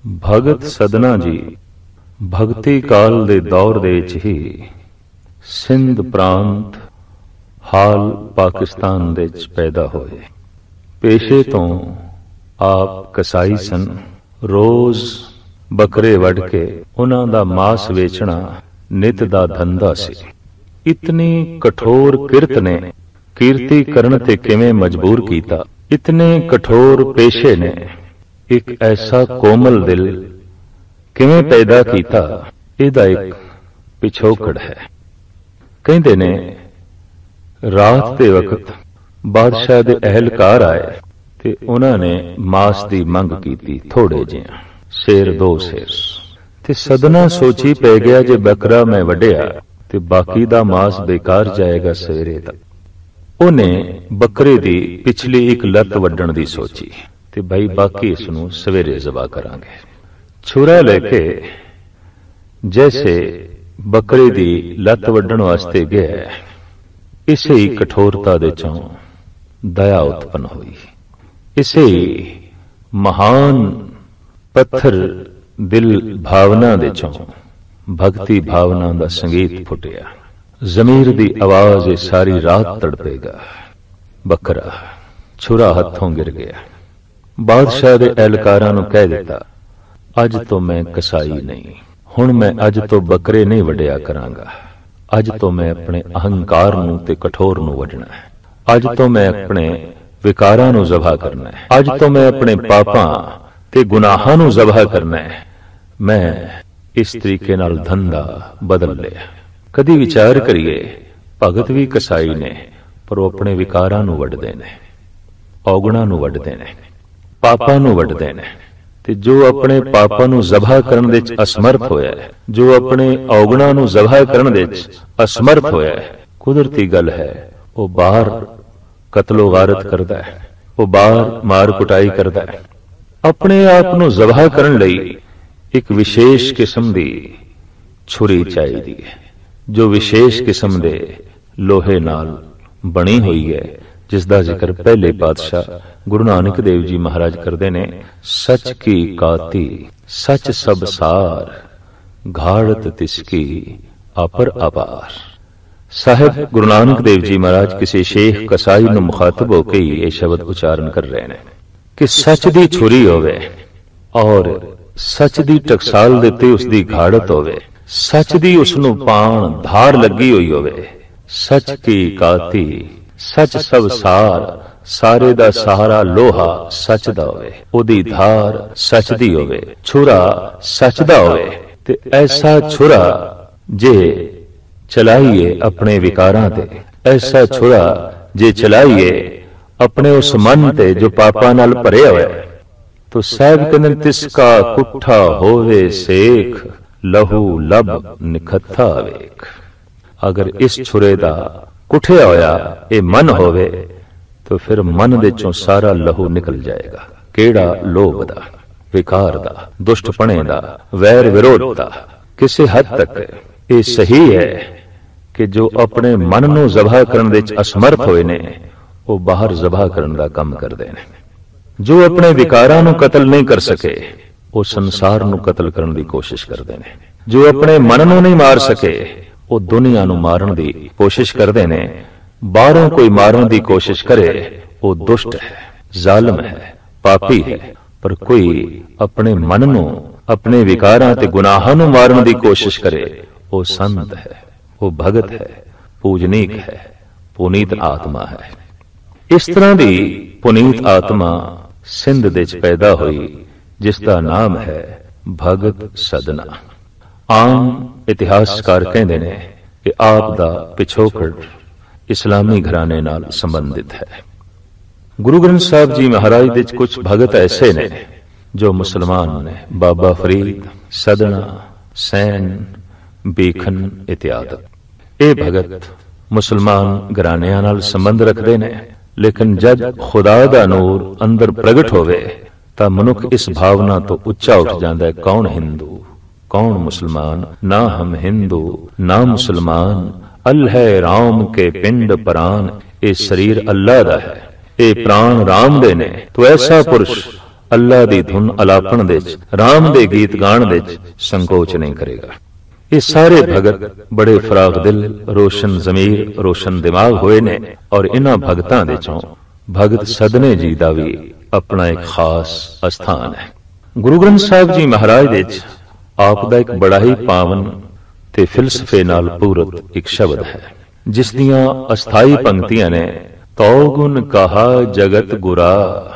ਭਗਤ ਸਦਨਾ ਜੀ ਭਗਤੀ ਕਾਲ ਦੇ ਦੌਰ ਦੇ ਵਿੱਚ ਹੀ ਸਿੰਧ ਪ੍ਰਾਂਤ ਹਾਲ ਪਾਕਿਸਤਾਨ ਦੇ ਵਿੱਚ ਪੈਦਾ ਹੋਏ। ਪੇਸ਼ੇ ਤੋਂ ਆਪ ਕਸਾਈ ਸਨ। ਰੋਜ਼ ਬੱਕਰੇ ਵੱਢ ਕੇ ਉਹਨਾਂ ਦਾ ਮਾਸ ਵੇਚਣਾ ਨਿਤ ਦਾ ਧੰਦਾ ਸੀ। ਇਤਨੀ ਕਠੋਰ ਕਿਰਤ ਨੇ ਕੀਰਤੀ ਕਰਨ ਤੇ ਕਿਵੇਂ ਮਜਬੂਰ ਕੀਤਾ। ਇਤਨੇ ਕਠੋਰ ਪੇਸ਼ੇ ਨੇ ਇੱਕ ਐਸਾ ਕੋਮਲ ਦਿਲ ਕਿਵੇਂ ਪੈਦਾ ਕੀਤਾ। ਇਹਦਾ ਇੱਕ ਪਿਛੋਕੜ ਹੈ। ਕਹਿੰਦੇ ਨੇ ਰਾਤ ਦੇ ਵਕਤ ਬਾਦਸ਼ਾਹ ਦੇ ਅਹਿਲਕਾਰ ਆਏ ਤੇ ਉਹਨਾਂ ਨੇ ਮਾਸ ਦੀ ਮੰਗ ਕੀਤੀ, ਥੋੜੇ ਜਿਹਾ ਸ਼ੇਰ ਦੋ ਸ਼ੇਰ। ਤੇ ਸਦਨਾ ਸੋਚੀ ਪੈ ਗਿਆ ਜੇ ਬੱਕਰਾ ਮੈਂ ਵੱਢਿਆ ਤੇ ਬਾਕੀ ਦਾ ਮਾਸ ਬੇਕਾਰ ਜਾਏਗਾ ਸਵੇਰੇ ਤੱਕ। ਉਹਨੇ ਬੱਕਰੇ ਦੀ ਪਿਛਲੀ ਇੱਕ ਲੱਤ ਵੱਢਣ ਦੀ ਸੋਚੀ ਤੇ ਭਾਈ ਬਾਕੀ ਇਸ ਨੂੰ ਸਵੇਰੇ ਜ਼ਬਾ ਕਰਾਂਗੇ। ਛੁਰਾ ਲੈ ਕੇ ਜੈਸੇ ਬੱਕਰੇ ਦੀ ਲੱਤ ਵੱਢਣ ਵਾਸਤੇ ਗਿਆ, ਇਸੇ ਹੀ ਕਠੋਰਤਾ ਦੇ ਚੋਂ ਦਇਆ ਉਤਪੰਨ ਹੋਈ। ਇਸੇ ਹੀ ਮਹਾਨ ਪੱਥਰ ਦਿਲ ਭਾਵਨਾ ਦੇ ਚੋਂ ਭਗਤੀ ਭਾਵਨਾ ਦਾ ਸੰਗੀਤ ਫੁੱਟਿਆ। ਜ਼ਮੀਰ ਦੀ ਆਵਾਜ਼ ਸਾਰੀ ਰਾਤ ਤੜਪੇਗਾ। ਬੱਕਰਾ ਛੁਰਾ ਹੱਥੋਂ ਗਿਰ ਗਿਆ। ਬਾਦਸ਼ਾਹ ਦੇ ਅਹਿਲਕਾਰਾਂ ਨੂੰ ਕਹਿ ਦਿੱਤਾ, ਅੱਜ ਤੋਂ ਮੈਂ ਕਸਾਈ ਨਹੀਂ, ਹੁਣ ਮੈਂ ਅੱਜ ਤੋਂ ਬੱਕਰੇ ਨਹੀਂ ਵੱਢਿਆ ਕਰਾਂਗਾ। ਅੱਜ ਤੋਂ ਮੈਂ ਆਪਣੇ ਅਹੰਕਾਰ ਨੂੰ ਤੇ ਕਠੋਰ ਨੂੰ ਵੱਢਣਾ ਹੈ। ਅੱਜ ਤੋਂ ਮੈਂ ਆਪਣੇ ਵਿਕਾਰਾਂ ਨੂੰ ਜ਼ਬਾ ਕਰਨਾ ਹੈ। ਅੱਜ ਤੋਂ ਮੈਂ ਆਪਣੇ ਪਾਪਾਂ ਤੇ ਗੁਨਾਹਾਂ ਨੂੰ ਜ਼ਬਾ ਕਰਨਾ ਹੈ। ਮੈਂ ਇਸ ਤਰੀਕੇ ਨਾਲ ਧੰਦਾ ਬਦਲ ਲਿਆ। ਕਦੀ ਵਿਚਾਰ ਕਰੀਏ, ਭਗਤ ਵੀ ਕਸਾਈ ਨੇ ਪਰ ਉਹ ਆਪਣੇ ਵਿਕਾਰਾਂ ਨੂੰ ਵੱਢਦੇ ਨੇ, ਔਗਣਾਂ ਨੂੰ ਵੱਢਦੇ ਨੇ, ਪਾਪਾਂ ਨੂੰ ਵੱਢਦੇ ਨੇ। ਤੇ ਜੋ ਆਪਣੇ ਪਾਪਾਂ ਨੂੰ ਜ਼ਬਾ ਕਰਨ ਦੇ ਵਿੱਚ ਅਸਮਰਥ ਹੋਇਆ ਹੈ, ਜੋ ਆਪਣੇ ਔਗਣਾਂ ਨੂੰ ਜ਼ਬਾ ਕਰਨ ਦੇ ਵਿੱਚ ਅਸਮਰਥ ਹੋਇਆ ਹੈ, ਕੁਦਰਤੀ ਗੱਲ ਹੈ ਉਹ ਬਾਹਰ ਕਤਲੋ ਗਾਰਤ ਕਰਦਾ ਹੈ, ਉਹ ਬਾਹਰ ਮਾਰ ਕੁਟਾਈ ਕਰਦਾ ਹੈ। ਆਪਣੇ ਆਪ ਨੂੰ ਜ਼ਬਾ ਕਰਨ ਲਈ ਇੱਕ ਵਿਸ਼ੇਸ਼ ਕਿਸਮ ਦੀ ਛੁਰੀ ਚਾਹੀਦੀ ਹੈ, ਜੋ ਵਿਸ਼ੇਸ਼ ਕਿਸਮ ਦੇ ਲੋਹੇ ਨਾਲ ਬਣੀ ਹੋਈ ਹੈ, ਜਿਸ ਦਾ ਜ਼ਿਕਰ ਪਹਿਲੇ ਪਾਤਸ਼ਾਹ ਗੁਰੂ ਨਾਨਕ ਦੇਵ ਜੀ ਮਹਾਰਾਜ ਕਰਦੇ ਨੇ। ਸੱਚ ਕੀ ਕਾਤੀ ਸੱਚ ਸਭ ਸਾਰ, ਘਾੜਤ ਤਿਸਕੀ ਅਪਰ ਅਪਾਰ। ਸਾਹਿਬ ਗੁਰੂ ਨਾਨਕ ਦੇਵ ਜੀ ਮਹਾਰਾਜ ਕਿਸੇ ਸ਼ੇਖ ਕਸਾਈ ਨੂੰ ਮੁਖਾਤਬ ਹੋ ਕੇ ਇਹ ਸ਼ਬਦ ਉਚਾਰਨ ਕਰ ਰਹੇ ਨੇ ਕਿ ਸੱਚ ਦੀ ਛੁਰੀ ਹੋਵੇ ਔਰ ਸੱਚ ਦੀ ਟਕਸਾਲ ਦੇ ਉੱਤੇ ਉਸ ਦੀ ਘਾੜਤ ਹੋਵੇ, ਸੱਚ ਦੀ ਉਸ ਨੂੰ ਪਾਣ ਧਾਰ ਲੱਗੀ ਹੋਈ ਹੋਵੇ। ਸੱਚ ਕੀ ਕਾਤੀ ਸੱਚ ਸਭ ਸਾਰ, ਸਾਰੇ ਦਾ ਸਹਾਰਾ ਲੋਹਾ ਸੱਚ ਦਾ ਹੋਵੇ, ਉਹਦੀ ਧਾਰ ਸੱਚ ਦੀ ਹੋਵੇ, ਛੁਰਾ ਸੱਚ ਦਾ ਹੋਵੇ। ਤੇ ਐਸਾ ਛੁਰਾ ਜੇ ਚਲਾਈਏ ਆਪਣੇ ਵਿਕਾਰਾਂ ਤੇ, ਐਸਾ ਛੁਰਾ ਜੇ ਚਲਾਈਏ ਆਪਣੇ ਉਸ ਮਨ ਤੇ ਜੋ ਪਾਪਾਂ ਨਾਲ ਭਰਿਆ ਹੋਇਆ, ਤੋ ਸਾਹਿਬ ਕਹਿੰਦੇ ਤਿਸਕਾ ਕੁੱਠਾ ਹੋਵੇ ਸੇਖ, ਲਹੂ ਲਬ ਨਿਖੱਥਾ ਵੇਖ। ਅਗਰ ਇਸ ਛੁਰੇ ਦਾ ਕੁੱਠਿਆ ਹੋਇਆ ਇਹ ਮਨ ਹੋਵੇ ਤਾਂ ਫਿਰ ਮਨ ਦੇ ਚੋਂ ਸਾਰਾ ਲਹੂ ਨਿਕਲ ਜਾਏਗਾ। ਕਿਹੜਾ ਲੋਭ ਦਾ, ਵਿਕਾਰ ਦਾ, ਦੁਸ਼ਟਪਣੇ ਦਾ, ਵੈਰ ਵਿਰੋਧ ਦਾ। ਕਿਸੇ ਹੱਦ ਤੱਕ ਇਹ ਸਹੀ ਹੈ ਕਿ ਜੋ ਆਪਣੇ ਮਨ ਨੂੰ ਜ਼ਬਾ ਕਰਨ ਦੇ ਵਿੱਚ ਅਸਮਰਥ ਹੋਏ ਨੇ ਉਹ ਬਾਹਰ ਜ਼ਬਾ ਕਰਨ ਦਾ ਕੰਮ ਕਰਦੇ ਨੇ। ਜੋ ਆਪਣੇ ਵਿਕਾਰਾਂ ਨੂੰ ਕਤਲ ਨਹੀਂ ਕਰ ਸਕੇ ਉਹ ਸੰਸਾਰ ਨੂੰ ਕਤਲ ਕਰਨ ਦੀ ਕੋਸ਼ਿਸ਼ ਕਰਦੇ ਨੇ। ਜੋ ਆਪਣੇ ਮਨ ਨੂੰ ਨਹੀਂ ਮਾਰ ਸਕੇ ਉਹ ਦੁਨੀਆ ਨੂੰ ਮਾਰਨ ਦੀ ਕੋਸ਼ਿਸ਼ ਕਰਦੇ ਨੇ। ਬਾਹਰੋਂ ਕੋਈ ਮਾਰਨ ਦੀ ਕੋਸ਼ਿਸ਼ ਕਰੇ ਉਹ ਦੁਸ਼ਟ ਹੈ, ਜ਼ਾਲਮ ਹੈ, ਪਾਪੀ ਹੈ। ਪਰ ਕੋਈ ਆਪਣੇ ਮਨ ਨੂੰ, ਆਪਣੇ ਵਿਕਾਰਾਂ ਤੇ ਗੁਨਾਹਾਂ ਨੂੰ ਮਾਰਨ ਦੀ ਕੋਸ਼ਿਸ਼ ਕਰੇ ਉਹ ਸੰਤ ਹੈ, ਉਹ ਭਗਤ ਹੈ, ਪੂਜਨੀਕ ਹੈ, ਪੁਨੀਤ ਆਤਮਾ ਹੈ। ਇਸ ਤਰ੍ਹਾਂ ਦੀ ਪੁਨੀਤ ਆਤਮਾ ਸਿੰਧ ਦੇ ਵਿੱਚ ਪੈਦਾ ਹੋਈ ਜਿਸ ਦਾ ਨਾਮ ਹੈ ਭਗਤ ਸਦਨਾ। ਆਮ ਇਤਿਹਾਸਕਾਰ ਕਹਿੰਦੇ ਨੇ ਕਿ ਆਪ ਦਾ ਪਿਛੋਕੜ ਇਸਲਾਮੀ ਘਰਾਣੇ ਨਾਲ ਸੰਬੰਧਿਤ ਹੈ। ਗੁਰੂ ਗ੍ਰੰਥ ਸਾਹਿਬ ਜੀ ਮਹਾਰਾਜ ਦੇ ਕੁਝ ਭਗਤ ਐਸੇ ਨੇ ਜੋ ਮੁਸਲਮਾਨ ਨੇ। ਬਾਬਾ ਫਰੀਦ, ਸਦਨਾ, ਸੈਨ, ਬੀਖਨ ਇਤਿਆਦਿ। ਇਹ ਭਗਤ ਮੁਸਲਮਾਨ ਘਰਾਣਿਆਂ ਨਾਲ ਸੰਬੰਧ ਰੱਖਦੇ ਨੇ। ਲੇਕਿਨ ਜਦ ਖੁਦਾ ਦਾ ਨੂਰ ਅੰਦਰ ਪ੍ਰਗਟ ਹੋਵੇ ਤਾਂ ਮਨੁੱਖ ਇਸ ਭਾਵਨਾ ਤੋਂ ਉੱਚਾ ਉੱਠ ਜਾਂਦਾ ਹੈ, ਕੌਣ ਹਿੰਦੂ, ਕੌਣ ਮੁਸਲਮਾਨ। ਨਾ ਹਮ ਹਿੰਦੂ ਨਾ ਮੁਸਲਮਾਨ, ਅਲ ਹੈ ਰਾਮ ਕੇ ਪਿੰਡ ਪ੍ਰਾਨ। ਇਹ ਸਰੀਰ ਅੱਲਾ ਦਾ ਹੈ, ਇਹ ਪ੍ਰਾਣ ਰਾਮ ਦੇ ਨੇ। ਤੋ ਐਸਾ ਪੁਰਸ਼ ਅੱਲਾ ਦੀ ਧੁਨ ਅਲਾਪਣ ਦੇ ਵਿੱਚ, ਰਾਮ ਦੇ ਗੀਤ ਗਾਣ ਦੇ ਵਿੱਚ ਸੰਕੋਚ ਨਹੀਂ ਕਰੇਗਾ। ਇਹ ਸਾਰੇ ਭਗਤ ਬੜੇ ਫਰਾਗ ਦਿਲ, ਰੋਸ਼ਨ ਜ਼ਮੀਰ, ਰੋਸ਼ਨ ਦਿਮਾਗ ਹੋਏ ਨੇ ਔਰ ਇਹਨਾਂ ਭਗਤਾਂ ਦੇ ਚੋਂ ਭਗਤ ਸਦਨੇ ਜੀ ਦਾ ਵੀ ਆਪਣਾ ਇੱਕ ਖਾਸ ਅਸਥਾਨ ਹੈ। ਗੁਰੂ ਗ੍ਰੰਥ ਸਾਹਿਬ ਜੀ ਮਹਾਰਾਜ ਦੇ ਵਿੱਚ ਆਪ ਦਾ ਇੱਕ ਬੜਾ ਹੀ ਪਾਵਨ ਤੇ ਫਿਲਸਫੇ ਨਾਲ ਪੂਰਤ ਇੱਕ ਸ਼ਬਦ ਹੈ, ਜਿਸ ਦੀਆਂ ਅਸਥਾਈ ਪੰਕਤੀਆਂ ਨੇ, ਤਉ ਗੁਣ ਕਹਾ ਜਗਤ ਗੁਰਾ,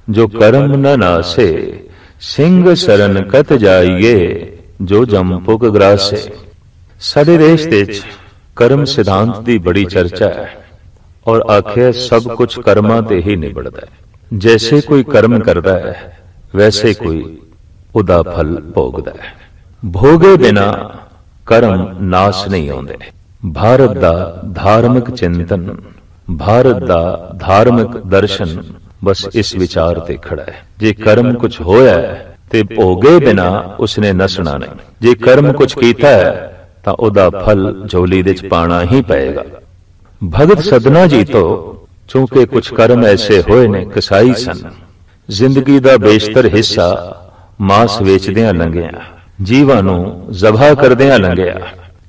ਜੋ ਕਰਮ ਨ ਨਾਸੇ, ਸਿੰਘ ਸਰਨ ਕਤ ਜਾਈਏ, ਜੋ ਜੰਪੁਕ ਗ੍ਰਾਸੇ। ਸਾਡੇ ਦੇਸ਼ ਦੇ ਵਿੱਚ ਕਰਮ ਸਿਧਾਂਤ ਦੀ ਬੜੀ ਚਰਚਾ ਹੈ ਔਰ ਆਖਿਆ ਸਭ ਕੁਝ ਕਰਮਾਂ ਤੇ ਹੀ ਨਿਬੜਦਾ ਹੈ। ਜੈਸੇ ਕੋਈ ਕਰਮ ਕਰਦਾ ਹੈ ਵੈਸੇ ਕੋਈ ਉਹਦਾ ਫਲ ਭੋਗਦਾ ਹੈ। ਭੋਗੇ ਬਿਨਾ ਕਰਮ ਨਾਸ ਨਹੀਂ ਆਉਂਦੇ। ਭਾਰਤ ਦਾ ਧਾਰਮਿਕ ਚਿੰਤਨ, ਭਾਰਤ ਦਾ ਧਾਰਮਿਕ ਦਰਸ਼ਨ ਬਸ ਇਸ ਵਿਚਾਰ ਤੇ ਖੜਾ ਹੈ, ਜੇ ਕਰਮ ਕੁਝ ਹੋਇਆ ਤੇ ਭੋਗੇ ਬਿਨਾ ਉਸਨੇ ਨਸਣਾ ਨਹੀਂ। ਜੇ ਕਰਮ ਕੁਝ ਕੀਤਾ ਹੈ ਤਾਂ ਉਹਦਾ ਫਲ ਝੋਲੀ ਦੇ ਚ ਪਾਣਾ ਹੀ ਪਏਗਾ। ਭਗਤ ਸਦਨਾ ਜੀ ਤੋਂ ਚੂੰਕਿ ਕੁਝ ਕਰਮ ਐਸੇ ਹੋਏ ਨੇ, ਕਸਾਈ ਸਨ, ਜ਼ਿੰਦਗੀ ਦਾ ਬੇਸ਼ਤਰ ਹਿੱਸਾ ਮਾਸ ਵੇਚਦਿਆਂ ਲੰਘਿਆ, ਜੀਵਾਂ ਨੂੰ ਜ਼ਬਾ ਕਰਦਿਆਂ ਲੰਘਿਆ।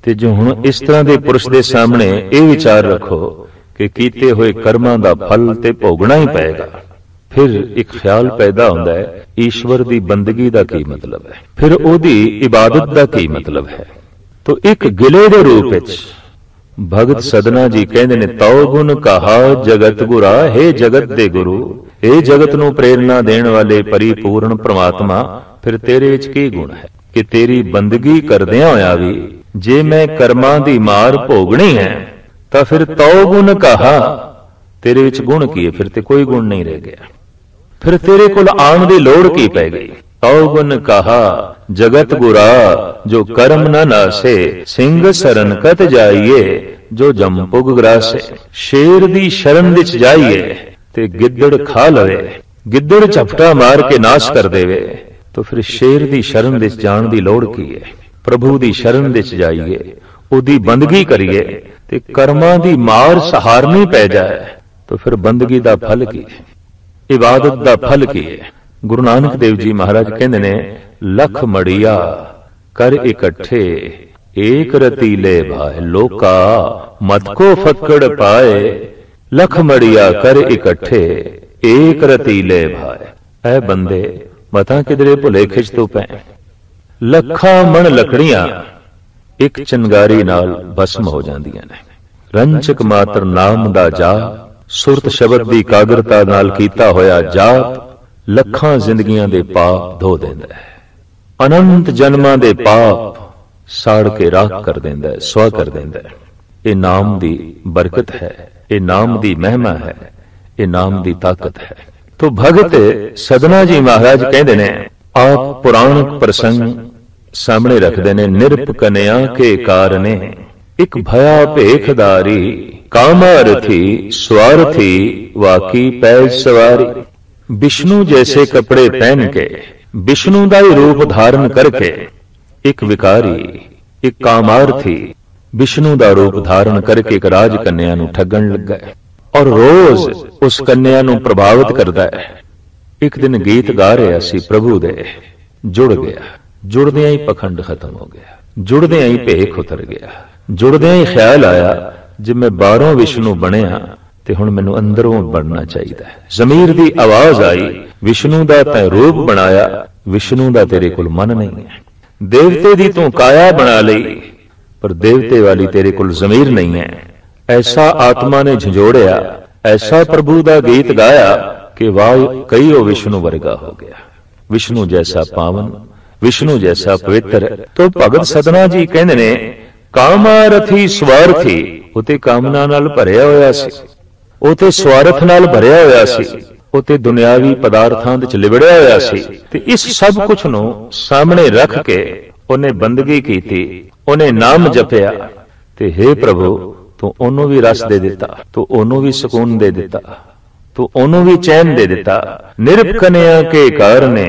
ਤੇ ਜੋ ਹੁਣ ਇਸ ਤਰ੍ਹਾਂ ਦੇ ਪੁਰਸ਼ ਦੇ ਸਾਹਮਣੇ ਇਹ ਵਿਚਾਰ ਰੱਖੋ ਕਿ ਕੀਤੇ ਹੋਏ ਕਰਮਾਂ ਦਾ ਫਲ ਤੇ ਭੋਗਣਾ ਹੀ ਪਏਗਾ, ਫਿਰ ਇੱਕ ਖਿਆਲ ਪੈਦਾ ਹੁੰਦਾ ਹੈ, ਈਸ਼ਵਰ ਦੀ ਬੰਦਗੀ ਦਾ ਕੀ ਮਤਲਬ ਹੈ, ਫਿਰ ਉਹਦੀ ਇਬਾਦਤ ਦਾ ਕੀ ਮਤਲਬ ਹੈ। ਤੋ ਇੱਕ ਗਿਲੇ ਦੇ ਰੂਪ ਵਿੱਚ ਭਗਤ ਸਦਨਾ ਜੀ ਕਹਿੰਦੇ ਨੇ, ਤਉ ਗੁਣ ਕਹਾ ਜਗਤ ਗੁਰਾ, ਹੈ ਜਗਤ ਦੇ ਗੁਰੂ, ਇਹ ਜਗਤ ਨੂੰ ਪ੍ਰੇਰਣਾ ਦੇਣ ਵਾਲੇ ਪਰਿਪੂਰਨ ਪ੍ਰਮਾਤਮਾ, ਫਿਰ ਤੇਰੇ ਵਿੱਚ ਕੀ ਗੁਣ ਹੈ ਕਿ ਤੇਰੀ ਬੰਦਗੀ ਕਰਦਿਆਂ ਹੋਇਆ ਵੀ ਜੇ ਮੈਂ ਕਰਮਾਂ ਦੀ ਮਾਰ ਭੋਗਣੀ ਹੈ ਤਾਂ ਫਿਰ ਤਉ ਗੁਣ ਕਹਾ, ਤੇਰੇ ਵਿੱਚ ਗੁਣ ਕੀ ਹੈ? ਫਿਰ ਤੇ ਕੋਈ ਗੁਣ ਨਹੀਂ ਰਹਿ ਗਿਆ, ਫਿਰ ਤੇਰੇ ਕੋਲ ਆਉਣ ਦੀ ਲੋੜ ਕੀ ਪੈ ਗਈ? ਤਉ ਗੁਣ ਕਹਾ ਜਗਤ ਗੁਰਾ, ਜੋ ਕਰਮ ਨ ਨਾਸੇ, ਸਿੰਘ ਸਰਨ ਕਤ ਜਾਈਏ, ਜੋ ਜੰਪੁਗ ਗ੍ਰਾਸੇ। ਸ਼ੇਰ ਦੀ ਸ਼ਰਨ ਵਿੱਚ ਜਾਈਏ ਤੇ ਗਿੱਦੜ ਖਾ ਲਵੇ, ਗਿੱਦੜ ਝਪਟਾ ਮਾਰ ਕੇ ਨਾਸ਼ ਕਰ ਦੇਵੇ, ਤਾਂ ਫਿਰ ਸ਼ੇਰ ਦੀ ਸ਼ਰਨ ਵਿੱਚ ਜਾਣ ਦੀ ਲੋੜ ਕੀ ਹੈ? ਪ੍ਰਭੂ ਦੀ ਸ਼ਰਨ ਵਿੱਚ ਜਾਈਏ, ਉਹਦੀ ਬੰਦਗੀ ਕਰੀਏ ਤੇ ਕਰਮਾਂ ਦੀ ਮਾਰ ਸਹਾਰਨੀ ਪੈ ਜਾਏ, ਤਾਂ ਫਿਰ ਬੰਦਗੀ ਦਾ ਫਲ ਕੀ ਹੈ? ਇਬਾਦਤ ਦਾ ਫਲ ਕੀ ਹੈ? ਗੁਰੂ ਨਾਨਕ ਦੇਵ ਜੀ ਮਹਾਰਾਜ ਕਹਿੰਦੇ ਨੇ, ਲੱਖ ਮੜੀਆ ਕਰ ਇਕੱਠੇ, ਏਕ ਰਤੀਲੇ ਭਾਏ, ਲੋਕਾ ਮਤ ਕੋ ਫੱਕੜ ਪਾਏ, ਲੱਖ ਮੜੀਆ ਕਰ ਇਕੱਠੇ, ਏਕ ਰਤੀਲੇ ਭਾਏ। ਐ ਬੰਦੇ ਮਤਾਂ ਕਿਧਰੇ ਭੁਲੇਖੇ ਚ ਤੂੰ ਪੈ, ਲੱਖਾਂ ਮਣ ਲੱਕੜੀਆਂ ਇੱਕ ਚਿੰਗਾਰੀ ਨਾਲ ਭਸਮ ਹੋ ਜਾਂਦੀਆਂ ਨੇ। ਰੰਚਕ ਮਾਤਰ ਨਾਮ ਦਾ ਜਾਪ, ਸੁਰਤ ਸ਼ਬਦ ਦੀ ਕਾਗਰਤਾ ਨਾਲ ਕੀਤਾ ਹੋਇਆ ਜਾਪ ਲੱਖਾਂ ਜ਼ਿੰਦਗੀਆਂ ਦੇ ਪਾਪ ਧੋ ਦਿੰਦਾ ਹੈ, ਅਨੰਤ ਜਨਮਾਂ ਦੇ ਪਾਪ ਸਾੜ ਕੇ ਰਾਖ ਕਰ ਦਿੰਦਾ ਹੈ, ਸਵਾ ਕਰ ਦਿੰਦਾ ਹੈ। ਇਹ ਨਾਮ ਦੀ ਬਰਕਤ ਹੈ, ਇਹ ਨਾਮ ਦੀ ਮਹਿਮਾ ਹੈ, ਇਹ ਨਾਮ ਦੀ ਤਾਕਤ ਹੈ। ਤੋ ਭਗਤ ਸਦਨਾ ਜੀ ਮਹਾਰਾਜ ਕਹਿੰਦੇ ਨੇ, ਆਪ ਪੁਰਾਣਕ ਪ੍ਰਸੰਗ ਸਾਹਮਣੇ ਰੱਖਦੇ ਨੇ, ਨਿਰਪ ਕਨਿਆ ਕੇ ਕਾਰਨੇ, ਇੱਕ ਭਇਆ ਭੇਖਦਾਰੀ, ਕਾਮਾਰਥੀ ਸਵਾਰਥੀ, ਵਾਕੀ ਪੈਜ ਸਵਾਰੀ। ਵਿਸ਼ਨੂੰ ਜੈਸੇ कपड़े पहन के, विष्णु का ही रूप धारण करके एक विकारी, एक कामार्थी विष्णु का रूप धारण करके एक राज कन्या नूं ठगण लगा और रोज उस कन्या नूं प्रभावित करता है। एक दिन गीत गा रहा सी प्रभु दे, जुड़ गया, जुड़दियां ही पखंड खत्म हो गया, जुड़दियां ही भेख उतर गया, जुड़दियां ही ख्याल आया जे मैं 12 विष्णु बनया ਤੇ ਹੁਣ ਮੈਨੂੰ ਅੰਦਰੋਂ ਬਣਨਾ ਚਾਹੀਦਾ ਹੈ। ਜ਼ਮੀਰ ਦੀ ਆਵਾਜ਼ ਆਈ, ਵਿਸ਼ਨੂੰ ਦਾ ਤੈਂ ਰੂਪ ਬਣਾਇਆ, ਵਿਸ਼ਨੂੰ ਦਾ ਤੇਰੇ ਕੋਲ ਮਨ ਨਹੀਂ ਹੈ। ਦੇਵਤੇ ਦੀ ਤੂੰ ਕਾਇਆ ਬਣਾ ਲਈ, ਪਰ ਦੇਵਤੇ ਵਾਲੀ ਤੇਰੇ ਕੋਲ ਜ਼ਮੀਰ ਨਹੀਂ ਹੈ। ਐਸਾ ਆਤਮਾ ਨੇ ਝੰਜੋੜਿਆ, ਐਸਾ ਪ੍ਰਭੂ ਦਾ ਗੀਤ ਗਾਇਆ ਕਿ ਵਾਹ ਕਈ ਉਹ ਵਿਸ਼ਨੂੰ ਵਰਗਾ ਹੋ ਗਿਆ, ਵਿਸ਼ਨੂੰ ਜੈਸਾ ਪਾਵਨ, ਵਿਸ਼ਨੂੰ ਜੈਸਾ ਪਵਿੱਤਰ। ਤੋ ਭਗਤ ਸਦਨਾ ਜੀ ਕਹਿੰਦੇ ਨੇ, ਕਾਮਾਰਥੀ ਸਵਾਰਥੀ, ਉਤੇ ਕਾਮਨਾ ਨਾਲ ਭਰਿਆ ਹੋਇਆ ਸੀ, ਉਹ ਤੇ ਸਵਾਰਥ ਨਾਲ ਭਰਿਆ ਹੋਇਆ ਸੀ, ਉਹ ਤੇ ਦੁਨਿਆਵੀ ਪਦਾਰਥਾਂ ਵਿੱਚ ਲਿਬੜਿਆ ਹੋਇਆ ਸੀ। ਤੇ ਇਸ ਸਭ ਕੁਝ ਨੂੰ ਸਾਹਮਣੇ ਰੱਖ ਕੇ ਉਹਨੇ ਬੰਦਗੀ ਕੀਤੀ, ਉਹਨੇ ਨਾਮ ਜਪਿਆ ਤੇ हे ਪ੍ਰਭੂ ਤੂੰ ਉਹਨੂੰ ਵੀ ਰਸ ਦੇ ਦਿੱਤਾ, ਤੂੰ ਉਹਨੂੰ ਵੀ ਸਕੂਨ ਦੇ ਦਿੱਤਾ, ਤੂੰ ਉਹਨੂੰ ਵੀ ਚੈਨ ਦੇ ਦਿੱਤਾ। ਨਿਰਪਕਨਿਆ ਕੇ ਕਾਰਨੇ,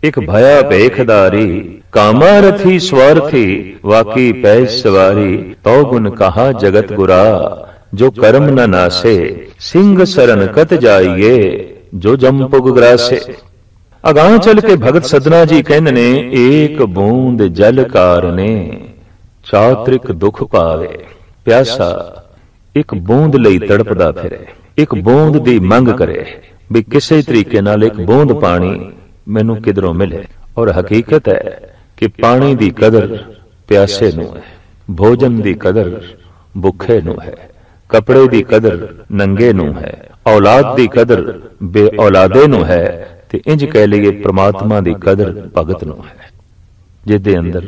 ਇੱਕ ਭਇਆ ਭੇਖਦਾਰੀ, ਕਾਮਾਰਥੀ ਸਵਾਰਥੀ, ਵਾਕੀ ਪੈਜ ਸਵਾਰੀ। ਤਉ ਗੁਣ ਕਹਾ ਜਗਤ ਗੁਰਾ, जो कर्म न नासे, सिंह सरन कत जाइए, जो जंपुग ग्रासे। अगां चल के भगत सदना जी कहंदे ने, एक बूंद जल कारने चातरिक दुख पावे। प्यासा एक बूंद लई तड़पदा फिरे, एक बूंद दी मंग करे भी किसी तरीके नाल एक बूंद पानी मैनू किधरों मिले। और हकीकत है कि पानी दी कदर प्यासे नू है, भोजन दी कदर भुखे नू है, कपड़े दी कदर नंगे नू है, औलाद दी कदर बे औलादे नू है, ते इंज कह लीए परमात्मा दी कदर भगत नू है, जिदे अंदर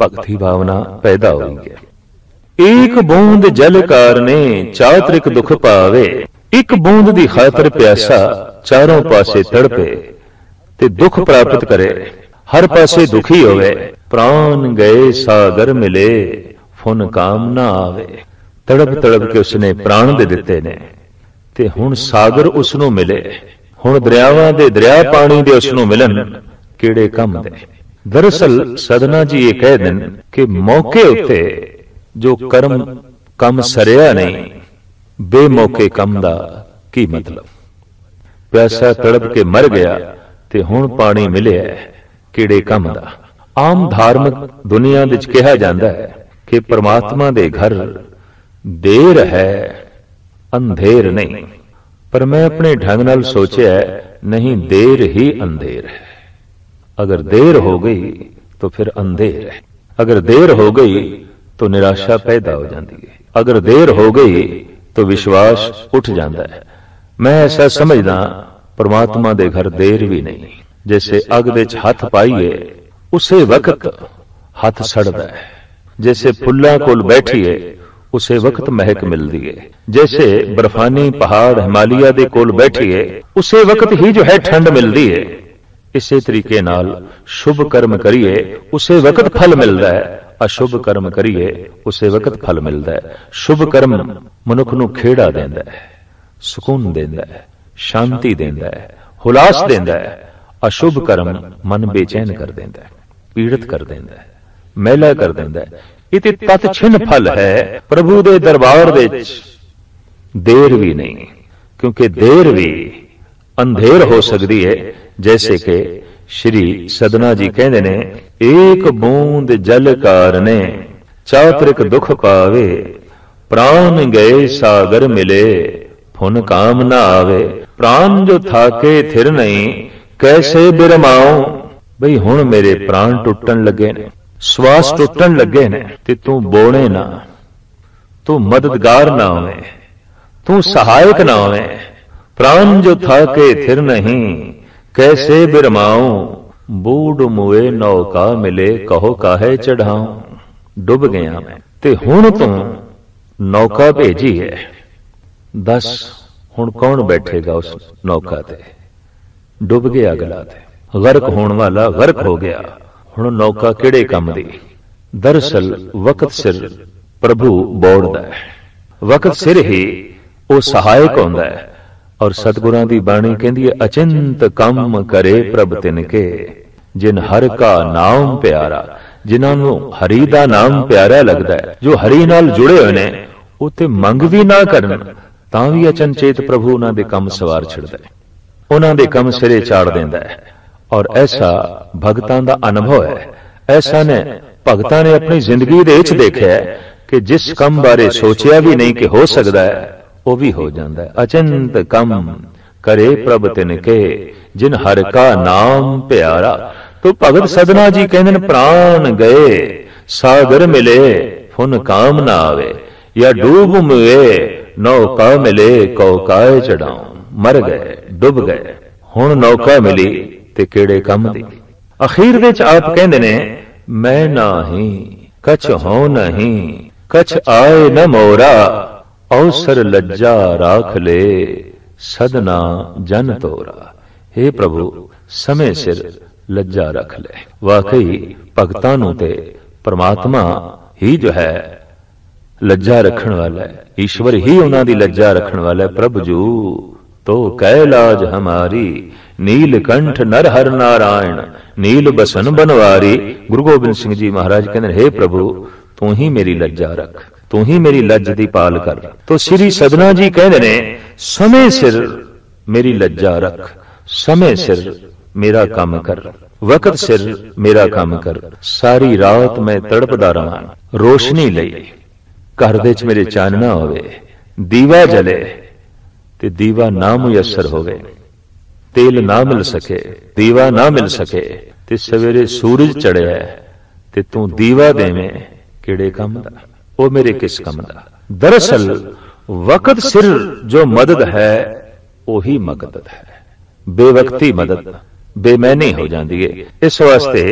भगती भावना पैदा हुई है। एक बूंद जल कारने चातरिक दुख पावे। एक बूंद दी खातर प्यासा चारों पासे तड़पे ते दुख प्राप्त करे, हर पासे दुखी होवे। प्राण गए सागर मिले फुन काम ना आवे। तड़प तड़प के उसने प्राण दे दिते ने ते हुण सागर उसनों मिले, हुण दरियावां दे दरिया पानी दे उसनों मिलन किहड़े कम दे। दरअसल सदना जी ये कह देन कि मौके उत्ते जो कर्म कम सरिया नहीं, बेमौके कम दा की मतलब। प्यासा तड़प के मर गया ते हुण पानी मिलिया किहड़े कम दा। आम धार्मिक दुनिया विच कहा जांदा है कि परमात्मा दे घर देर है अंधेर नहीं, पर मैं अपने ढंग नाल सोचिया नहीं, देर ही अंधेर है। अगर देर हो गई तो फिर अंधेर है, अगर देर हो गई तो निराशा पैदा हो जाती है, अगर देर हो गई तो विश्वास उठ जाता है। मैं ऐसा समझदा परमात्मा दे घर देर भी नहीं। जैसे अग दे च हथ पाइए उसे वक्त हथ सड़दा है, जैसे फुल्लां कोल बैठिए उसे वक्त महक मिलती है, जैसे बर्फानी पहाड़ हिमालय दे कोल बैठिए उसे वक्त ही जो है ठंड मिलती है। इसे तरीके नाल शुभ कर्म करिए उसे वक्त फल मिलता है, अशुभ कर्म करिए उसे वक्त फल मिलता है। शुभ कर्म मनुख नूं खेड़ा देंदा है, सुकून देंदा है, शांति देंदा है, हुलास देंदा है। अशुभ कर्म मन बेचैन कर देंदा है, पीड़ित कर देंदा है, मैला कर देंदा है। इति तत छिन फल है प्रभु दे दरबार दे देर भी नहीं, क्योंकि देर भी अंधेर हो सकती है। जैसे कि श्री सदना जी कहते ने, एक बूंद जल कारने चातरिक दुख पावे, प्राण गए सागर मिले फुन काम ना आवे। प्राण जो थाके थिर नहीं कैसे बिरमाओ। बई हुण मेरे प्राण टुटन लगे ने, श्वास टुटन लगे ने, ते तू बोने ना, तू मददगार ना होवे, तू सहायक ना होवे। प्राण जो थाके थिर नहीं कैसे बिरमाऊं, बूढ़ मुए नौका मिले कहो काहे चढ़ाऊं। डुब गया मैं ते हुण तू नौका भेजी है, दस हुण कौन बैठेगा उस नौका ते। डुब गया अगला ते, गर्क होने वाला गर्क हो गया, हुण नौका किहड़े काम दी। दरअसल वक्त सिर प्रभु बोड़दा है, वक्त सिर ही वो सहायक होंदा है। और सतगुरां दी बाणी कहंदी है, अचिंत कम करे प्रभ तिनके जिन हर का नाम प्यारा। जिन्हां नूं हरि दा नाम प्यारा लगदा है, जो हरि नाल जुड़े होए ने, उत्ते मंग भी ना करन तां भी अचनचेत प्रभु उन्हां दे काम सवार छड़दा है, उन्हां दे काम सिरे चाड़ देंदा है। और ऐसा भगतां दा अनुभव है, ऐसा ने भगतां ने अपनी जिंदगी दे विच देखिया कि जिस काम बारे सोचिया भी नहीं कि हो सकदा है वो भी हो जाता है। अचिंत कम करे प्रभ तिनके जिन हर का नाम प्यारा। तो भगत सदना जी कहते हैं, प्राण गए सागर मिले फुन काम ना आवे, या डूब मुए नौका मिले कौकाए चढ़ाऊं। मर गए, डुब गए, हुण नौका मिली ते केड़े कम दी। अखीर विच आप कहंदे ने, मैं नाही कछ हो नहीं कछ आए न मोरा, अवसर लज्जा राख ले सदना जन तोरा। हे प्रभु समय सिर लज्जा रख ले। वाकई भगतां नूं ते परमात्मा ही जो है लज्जा रखण वाला है, ईश्वर ही उन्हां दी लज्जा रखण वाला है। प्रभु जू तो कैलाज हमारी नीलकंठ नर हर नारायण नील बसन बनवारी। गुरु गोबिंद सिंह जी महाराज कहते, हे प्रभु तू ही मेरी लज्जा रख, तू ही मेरी लज्ज दी पाल कर। तो श्री सदना जी कहते ने, समय सिर मेरी लज्जा रख, समय सिर मेरा काम कर, वक्त सिर मेरा काम कर। सारी रात मैं तड़पदा रहां रोशनी लई, घर दे च मेरे चानना होवे, दीवा जले ते दीवा ना मुयसर होवे, तेल ना मिल सके, दीवा ना मिल सके, ते सवेरे सूरज चढ़िया ते तू दीवा देवें, किहड़े काम दा? ओ मेरे किस काम दा? दरअसल वक्त सिर जो मदद है ओही मदद है, बेवक्ती मदद बेमैनी हो जाती है। इस वास्ते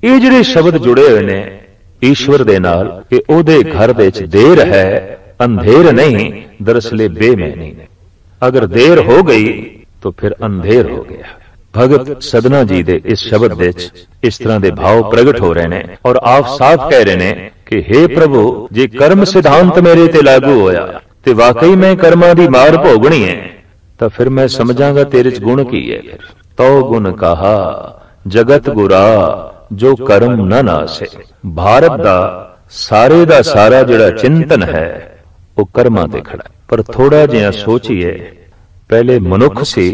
ये जिहड़े शब्द जुड़े हुए ने ईश्वर दे नाल कि ओदे घर दे च देर है, अंधेर नहीं, दरअसल बेमैनी ने। अगर देर हो गई तो फिर अंधेर हो गया। भगत सदना जी दे इस शब्द दे इस तरह के भाव प्रगट हो रहे ने और आप साफ कह रहे ने कि हे प्रभु, जे कर्म सिद्धांत मेरे ते लागू होया ते वाकई मैं कर्मां दी मार भोगनी है, तो फिर मैं समझांगा तेरे च गुण की है। तो गुण कहा जगत गुरा जो कर्म न नासे। भारत दा सारा जिहड़ा चिंतन है वो कर्मां ते खड़ा। पर थोड़ा जिहा सोचिए, पहले मनुख सी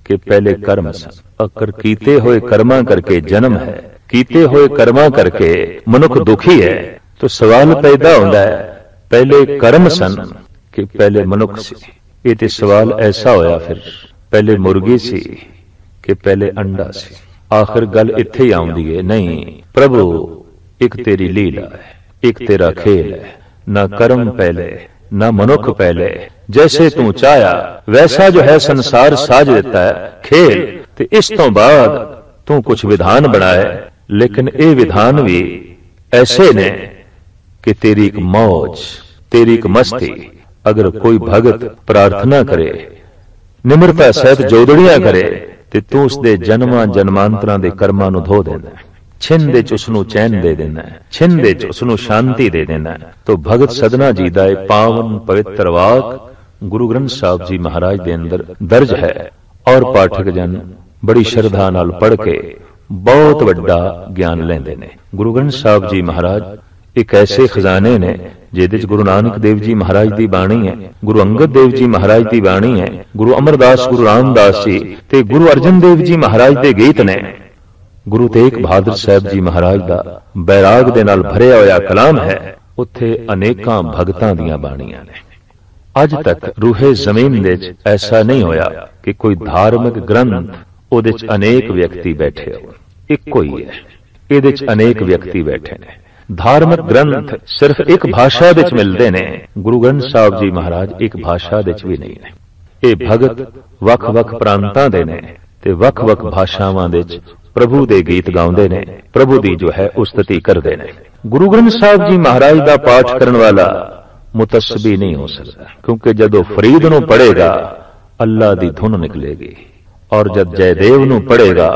कि पहले कर्म सन। अकर कीते हुए कर्मा करके जन्म है, कीते हुए कर्मा करके मनुख दुखी है। तो सवाल पैदा होता है पहले कर्म सन कि पहले मनुख सी। ये तो सवाल ऐसा होया फिर पहले मुर्गी सी कि पहले अंडा सी। आखिर गल इत्थे ही आउंदी है, नहीं प्रभु एक तेरी लीला है, एक तेरा खेल है। ना कर्म पहले ना मनुख पहले, जैसे तू चाया वैसा जो है संसार साज देता है खेल। ते इस तो बाद तू कुछ विधान बनाए, लेकिन ये विधान भी ऐसे ने कि तेरी एक मौज, तेरी एक मस्ती। अगर कोई भगत प्रार्थना करे, निम्रता सहित जोदड़ियां करे, ते तू उसके जन्मां जन्मांतरां दे कर्मां नूं धो देना, छिन दे च उसनूं चैन दे देना, छिन दे च उसनूं शांति दे देना। तो भगत सदना जी दा पावन पवित्र वाक गुरु ग्रंथ साहब जी महाराज दे अंदर दर्ज है और पाठक जन बड़ी श्रद्धा नाल पढ़ के बहुत वड्डा ज्ञान लेंदे ने। गुरु ग्रंथ साहब जी महाराज एक ऐसे खजाने ने जिहदे च गुरु नानक देव जी महाराज दी बाणी है, गुरु अंगद देव जी महाराज दी बाणी है, गुरु अमरदास गुरु रामदास जी ते गुरु अर्जन देव जी महाराज दे गीत ने, गुरु तेग बहादुर साहब जी महाराज दा बैराग दे नाल भरिया होया कलाम है। उत्थे अनेकां भगतां दीयां बाणीआं ने। अज तक रूहे जमीन दे च ऐसा नहीं होया कि कोई धार्मिक ग्रंथ ओदे च अनेक व्यक्ति बैठे हो, इक्को ही है। इहदे च अनेक व्यक्ति बैठे ने। धार्मिक ग्रंथ सिर्फ एक भाषा दे च मिलदे ने, गुरु ग्रंथ साहब जी महाराज एक भाषा दे च भी नहीं ने। ये भगत वख-वख प्रांतां दे ने ते वख-वख भाषावां दे च प्रभु दे गीत गाउंदे ने, प्रभु दी जो है उस्तति करदे ने। गुरु ग्रंथ साहब जी महाराज दा पाठ करन वाला मुतस्सबी नहीं हो सकता, क्योंकि जदों फरीद नूं पढ़ेगा अल्लाह दी धुन निकलेगी, और जब जयदेव नूं पढ़ेगा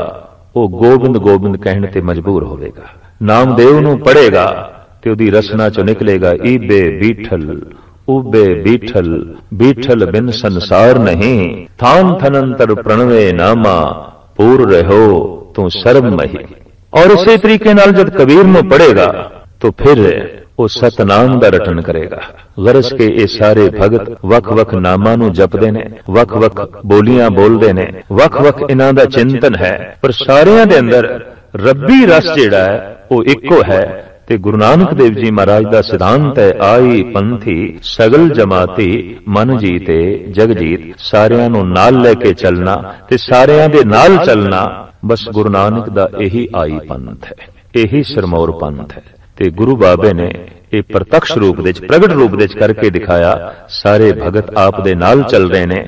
वो गोबिंद गोबिंद कहने ते मजबूर होवेगा। नामदेव नूं पढ़ेगा ते उहदी रसना चों निकलेगा ईबे बीठल उबे बीठल, बीठल बिन संसार नहीं, थान थनंतर प्रणवे नामा, पूर रहो तू सर्व मही। और इसी तरीके नाल जब कबीर नूं पढ़ेगा तो फिर वो सतनाम दा रटन करेगा। गरज के ये सारे भगत वख वख नामां नूं जपदे ने, वख वख बोलियां बोलदे ने, वख वख इन्हां दा चिंतन है, पर सारियां दे अंदर रब्बी रस जिहड़ा है वो इक्को है। ते गुरु नानक देव जी महाराज दा सिद्धांत है आई पंथी सगल जमाती मन जीते जग जीत। सारियां नूं नाल लेके चलना ते सारियां दे नाल चलना, बस गुरु नानक दा यही आई पंथ है, यही सिरमौर पंथ है। ते गुरु बाबे ने ये प्रत्यक्ष रूप दे प्रगट रूप दे करके दिखाया। सारे भगत आप दे नाल चल रहे ने,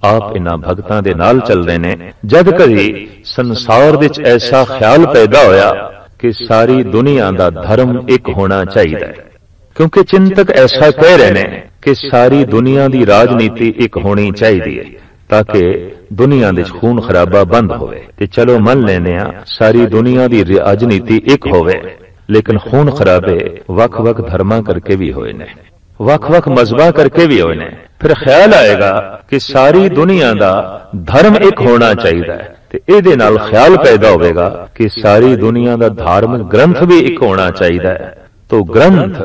आप इन्हां भगतां दे नाल चल रहे ने। जद कभी संसार दे ऐसा ख्याल पैदा होया कि सारी दुनिया दा धर्म एक होना चाहिए, क्योंकि चिंतक ऐसा कह रहे ने कि सारी दुनिया दी राजनीति एक होनी चाहिए ताकि दुनिया दे खून खराबा बंद होवे। ते चलो मन लेने सारी दुनिया दी राजनीति एक होवे, लेकिन खून खराबे वख वख धर्मा करके भी होए ने, वख वख मजहबा करके भी होए ने। फिर ख्याल आएगा कि सारी दुनिया दा धर्म एक होना चाहिए, ते इहदे नाल ख्याल पैदा होवेगा कि सारी दुनिया दा धार्मिक ग्रंथ भी एक होना चाहिए। तो ग्रंथ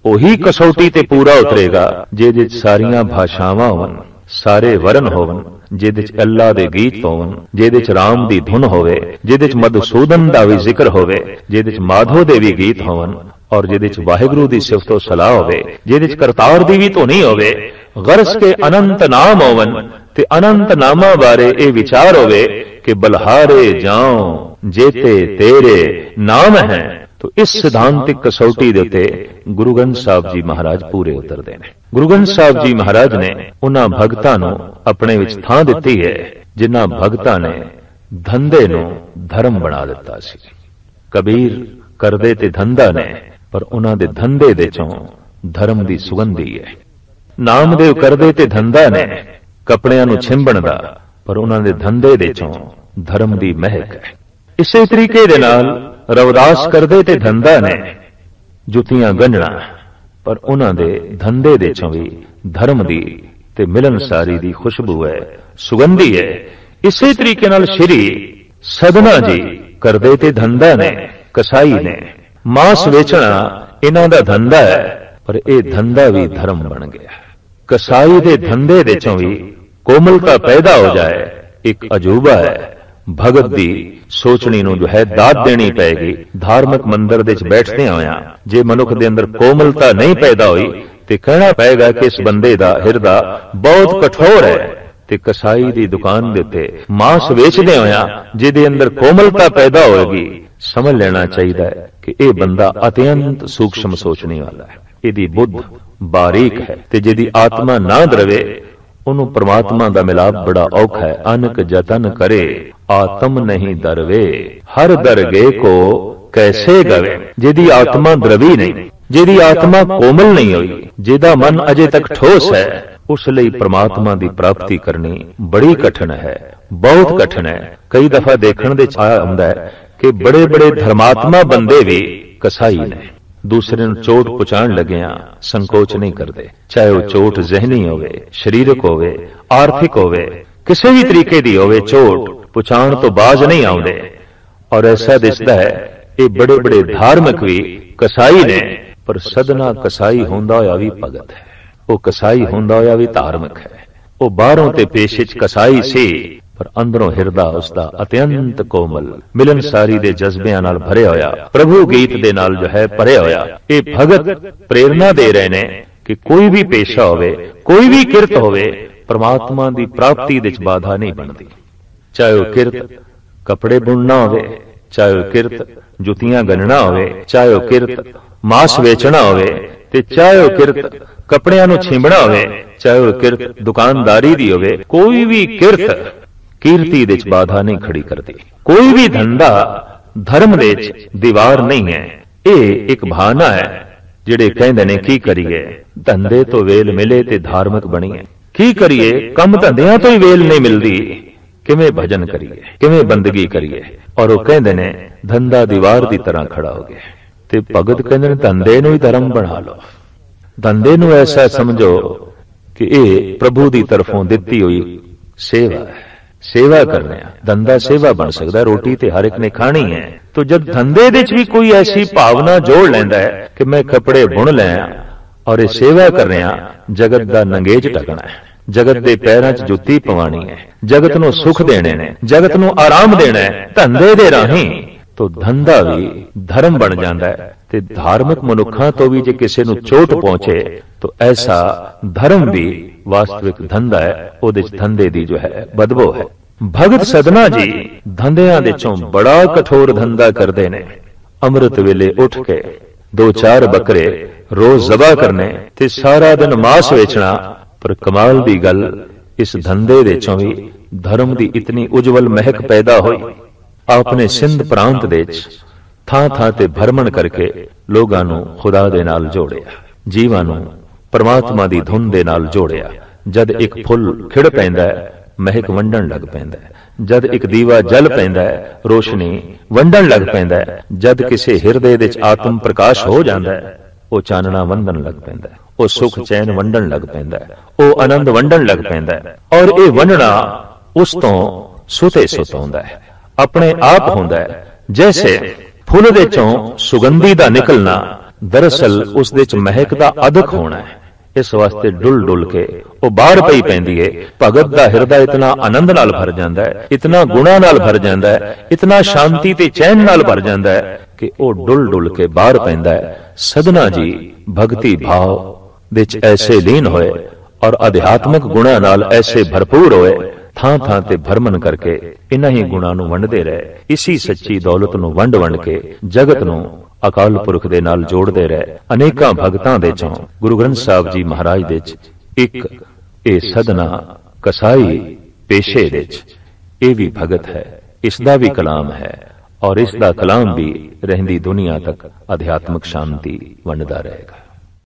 ओही कसौटी ते पूरा उतरेगा जिहदे सारियां भाषावां होवन, सारे वरन होवन, जिहदे च अल्लाह दे गीत होवन, जिहदे च राम दी धुन होवे, जिहदे च मधुसूदन दा भी जिक्र होवे, जिहदे च माधो दे भी गीत होवन, और जिहदे च वाहिगुरू दी सिफतो सलाह होवे, जिहदे च करतार दी भी धुनी होवे, गरस के अनंत नाम होवन ते अनंत नामा बारे ए विचार होवे कि बलहारे जाओ जेते तेरे नाम है। तो इस सिद्धांतिक कसौटी दे उत्ते गुरु ग्रंथ साहब जी महाराज पूरे उतरदे ने। गुरु ग्रंथ साहब जी महाराज ने उन्हां भगतां नूं अपने विच थां दित्ती है जिन्हां भगतां ने धंधे नूं धर्म बना दिता सी। कबीर करदे ते धंधा ने, पर उन्हां दे धंधे दे चों धर्म दी सुगंधी है। नामदेव करदे ते धंधा ने कपड़ियां नूं छिंबण दा, पर उन्हां दे धंधे दे चों धर्म दी महक है। इसे तरीके दे नाल रविदास करदे ते धंधा ने जुतियां गंढणा, पर उन्हां दे धंधे दे चों भी धर्म दी ते मिलनसारी दी खुशबू है, सुगंधी है। इसे तरीके नाल श्री सदना जी करदे ते धंधा ने, कसाई ने, मांस वेचना इन्हां दा धंधा है, पर यह धंधा भी धर्म बन गया। कसाई दे धंधे दे चों भी कोमलता पैदा हो जाए, एक अजूबा है। भगत दी सोचनी नूं जो है दाद देनी पैगी। धार्मिक मंदिर दे च बैठदे होया जे मनुख दे अंदर कोमलता नहीं पैदा हुई ते कहना पएगा कि इस बंदे दा हिरदा बहुत कठोर है। ते कसाई दी दुकान दे उत्ते मांस वेचदे होया जिहदे अंदर कोमलता पैदा होएगी, समझ लेना चाहिए कि यह बंदा अत्यंत सूक्ष्म सोचने वाला है। इहदी बुद्ध बारीक है ते जिहदी आत्मा ना द्रवे उन्होंने परमात्मा दा मिलाप बड़ा औखा है। अनक जतन करे आत्म नहीं दरवे, हर दरगे को कैसे गवे। जिहदी आत्मा द्रवी नहीं, जिहदी आत्मा कोमल नहीं हुई, जिहदा मन अजे तक ठोस है, उस लई परमात्मा दी प्राप्ति करनी बड़ी कठिन है, बहुत कठिन है। कई दफा देखण दे आया हुंदा है कि बड़े बड़े धर्मात्मा बंदे भी कसाई ने, दूसरे ਨੂੰ चोट पहुंचाण लगिया संकोच नहीं करते, चाहे वह चोट जहनी होवे, शरीरक होवे, आर्थिक होवे, किसी भी तरीके दी होवे, चोट पहुंचाण तो बाज नहीं आउंदे। और ऐसा दिसदा है ये बड़े बड़े धार्मिक भी कसाई ने, पर सदना कसाई होंदा होया भी भगत है, वो कसाई होंदा होया भी धार्मिक है। वो बाहरों ते पेश विच कसाई सी, पर अंदरों हिरदा उसका अत्यंत कोमल मिलनसारी दे जज्बियां नाल भरिया होया, प्रभु गीत दे नाल जो है भरिया होया। ये भगत प्रेरणा दे रहे ने कि कोई भी पेशा होवे, कोई भी किरत होवे, परमात्मा दी प्राप्ति दे बाधा नहीं बनती। चाहे वह किरत कपड़े बुनना होवे, चाहे वह किरत जुतियां गनना होवे, चाहे वह किरत मांस वेचना होवे, ते चाहे वह किरत कपड़ियां नूं छींबना होवे, चाहे वह किरत दुकानदारी दी होवे, कोई भी किरत कीर्ति दे बाधा नहीं खड़ी करती। कोई भी धंधा धर्म दे दीवार नहीं है। ये एक बहाना है जिहड़े कहंदे ने की करिए, धंधे तो वेल मिले ते धार्मिक बणीए। की करिए, कम धंधियां तो ही वेल नहीं मिलती, किवें भजन करिए, किवें बंदगी करिए। और वो कहंदे ने धंधा दीवार की तरह खड़ा हो गया। ते भगत कहंदे ने धंधे नूं ही धर्म बना लो, धंधे नूं ऐसा समझो कि यह प्रभु की तरफों दिती हुई सेवा है। सेवा करने धंधा सेवा बन सकता है, रोटी ते हर एक ने खानी है। तो जब धंधे दे भी कोई ऐसी भावना जोड़ लेंदा है कि मैं कपड़े बुन लिया और ये सेवा कर रहा, जगत का नंगेज ढकना है, जगत के पैरों च जुत्ती पवानी है, जगत नूं सुख देने ने, जगत नूं आराम देना है धंधे दे राहीं, तो धंधा भी धर्म बन जाता है। ते धार्मिक मनुखा तो भी जे किसी नूं चोट पहुंचे तो ऐसा धर्म भी वास्तविक धंधा है, उहदे च धंधे दी जो है बदबू है। भगत सदना जी धंधियां दे चों बड़ा कठोर धंधा करते ने। अमृत वेले उठ के 2-4 बकरे रोज जबा करने ते सारा दिन मांस वेचना। पर कमाल दी गल इस धंधे दे चों भी धर्म दी इतनी उज्जवल महक पैदा हुई। आपने सिंध प्रांत दे थां थां ते भरमण करके लोगां नूं खुदा दे नाल जोड़िया, जीवां नूं परमात्मा दी धुन दे नाल जोड़िया। जद एक फुल खिड़ पैंदा है महक वंडण लग पैंदा है, जद एक दीवा जल पैंदा है रोशनी वंडण लग पैंदा है, जद किसी हिरदे दे आत्म प्रकाश हो जांदा है वो चानना वंडण लग पैंदा है, वो सुख चैन वंडण लग पैंदा है, वो आनंद वंडण लग पैंदा है। और ये वंडना उस तो सुते सुत होंदा है, अपने आप होंदा है। जैसे फुल दे चों सुगंधी दा निकलना दरअसल उस दे च महक दा अदक होना है। इस वास्ते डुल डुल के वो बाहर पई पैंदी है। भगत दा हिरदा इतना आनंद नाल भर जांदा है, इतना गुणा नाल भर जांदा है, इतना शांति ते चैन नाल भर जांदा है कि वो डुल डुल के बाहर पैंदा है। सदना जी भगती भाव विच ऐसे लीन होए और अध्यात्मक गुणा नाल ऐसे भरपूर होए, थां थां ते भरमन करके इन्हां ही गुणां नूं वंडदे रहे। इसी सच्ची दौलत नूं वंड वंड के जगत नूं अकाल पुरख दे नाल जोड़दे रहे। अनेकां भगतां दे चों गुरु ग्रंथ साहिब जी महाराज दे च एक ए सदना कसाई पेशे दे च ए भी भगत है, इसदा भी कलाम है और इसदा कलाम भी रहंदी दुनिया तक अध्यात्मक शांति वंडदा रहेगा।